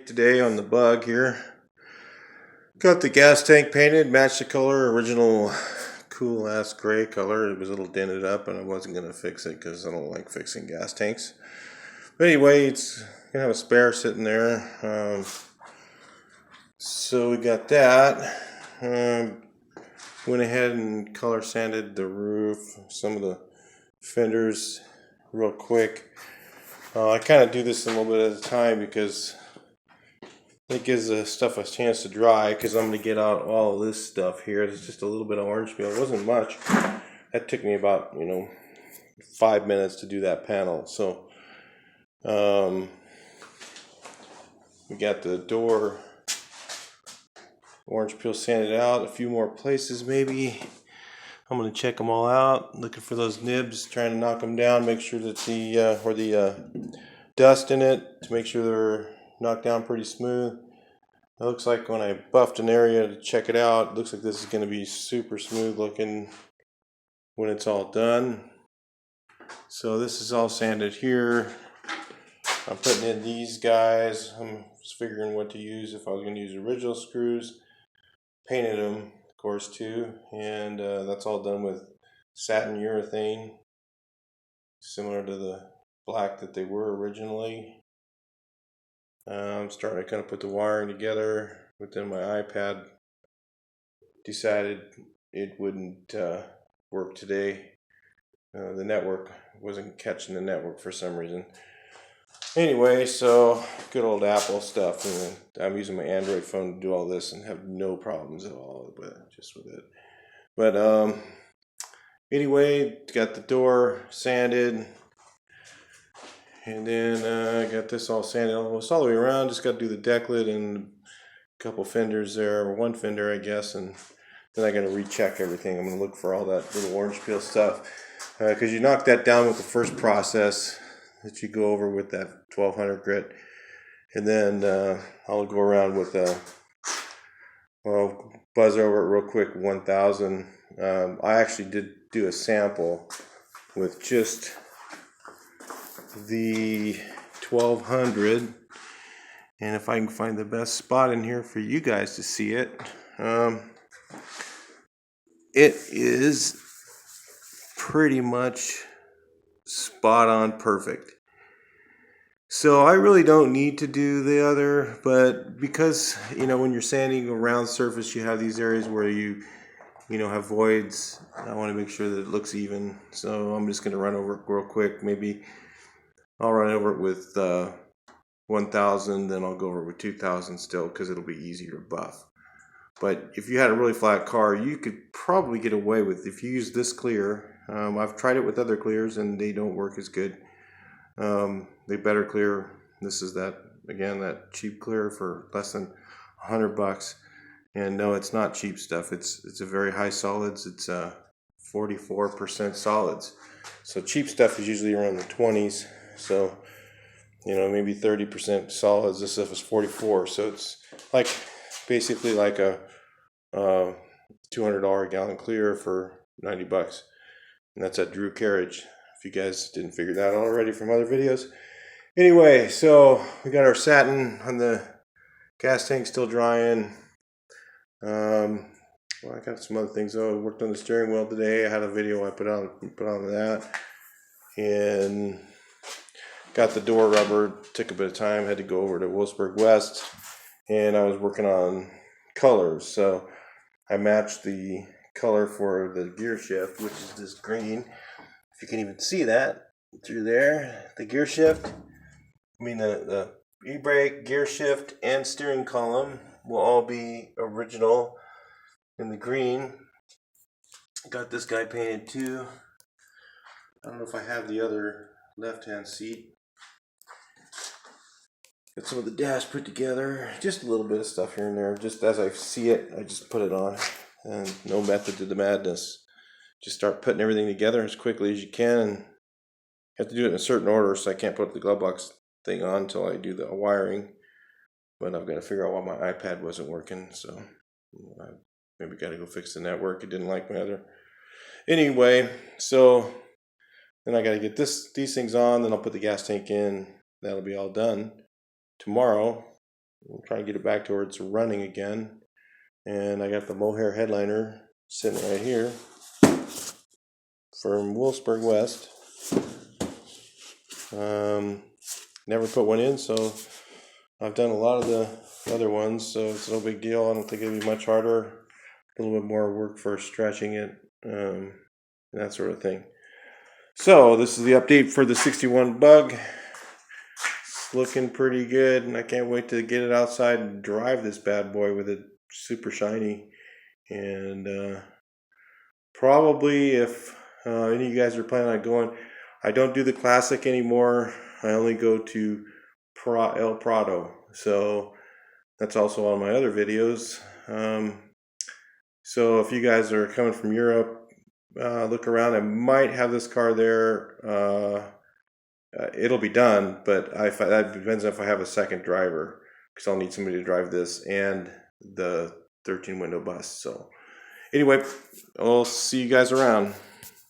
update today on the Bug here. Got the gas tank painted, matched the color, original cool ass gray color. It was a little dented up and I wasn't going to fix it because I don't like fixing gas tanks. But anyway, it's going to have a spare sitting there. So we got that. Went ahead and color sanded the roof, some of the fenders real quick. I kind of do this a little bit at a time because it gives the stuff a chance to dry, because I'm going to get out all of this stuff here. It's just a little bit of orange peel. It wasn't much. That took me about 5 minutes to do that panel. So we got the door orange peel sanded out, a few more places maybe. I'm going to check them all out, looking for those nibs, trying to knock them down, make sure that the dust in it, to make sure they're knocked down pretty smooth. It looks like when I buffed an area to check it out, it looks like this is going to be super smooth looking when it's all done. So this is all sanded here. I'm putting in these guys. I'm just figuring what to use, if I was going to use original screws. Painted them, of course, too, and that's all done with satin urethane, similar to the black that they were originally. I'm starting to kind of put the wiring together, but then my iPad decided it wouldn't work today. The network wasn't catching the network for some reason. Anyway, so good old Apple stuff, and I'm using my Android phone to do all this and have no problems at all with it. But anyway, got the door sanded, and then I got this all sanded almost all the way around. Just got to do the deck lid and a couple fenders there, or one fender I guess, and then I got to recheck everything. I'm going to look for all that little orange peel stuff, because you knock that down with the first process that you go over with that 1200 grit, and then I'll go around with buzz over it real quick, 1000. I actually did do a sample with just the 1200, and if I can find the best spot in here for you guys to see it, it is pretty much spot on perfect. So I really don't need to do the other, but because when you're sanding a round surface, you have these areas where you have voids. I want to make sure that it looks even, so I'm just going to run over it real quick. Maybe I'll run over it with 1000, then I'll go over it with 2000 still, because it'll be easier to buff. But if you had a really flat car, you could probably get away with, if you use this clear. I've tried it with other clears and they don't work as good. They better clear. This is that cheap clear for less than $100. And no, it's not cheap stuff. It's a very high solids. It's 44% solids. So cheap stuff is usually around the 20s. So maybe 30% solids. This stuff is 44. So it's like basically like a $200 gallon clear for $90, and that's at Drew Carriage. If you guys didn't figure that out already from other videos. Anyway, so we got our satin on the gas tank still drying. Well, I got some other things though. I worked on the steering wheel today. I had a video I put on that, and got the door rubber. Took a bit of time. Had to go over to Wolfsburg West, and I was working on colors. So I matched the color for the gear shift, which is this green. If you can even see that through there, the gear shift. The e-brake, gear shift, and steering column will all be original in the green. Got this guy painted too. I don't know if I have the other left-hand seat. Got some of the dash put together. Just a little bit of stuff here and there. Just as I see it, I just put it on. And no method to the madness. Just start putting everything together as quickly as you can. You have to do it in a certain order, so I can't put the glove box thing on until I do the wiring. But I've got to figure out why my iPad wasn't working, so I maybe got to go fix the network. It didn't like my other. Anyway, so then I got to get these things on. Then I'll put the gas tank in. That'll be all done tomorrow. I'm trying to get it back to where it's running again. And I got the mohair headliner sitting right here from Wolfsburg West. Never put one in, so I've done a lot of the other ones, so it's no big deal. I don't think it'd be much harder. A little bit more work for stretching it, and that sort of thing. So this is the update for the 61 Bug. It's looking pretty good, and I can't wait to get it outside and drive this bad boy with it super shiny. And probably if any of you guys are planning on going, I don't do the Classic anymore. I only go to El Prado. So that's also on my other videos. So if you guys are coming from Europe, look around. I might have this car there. It'll be done, but that depends if I have a second driver, because I'll need somebody to drive this and the 13 window bus. So anyway, I'll see you guys around.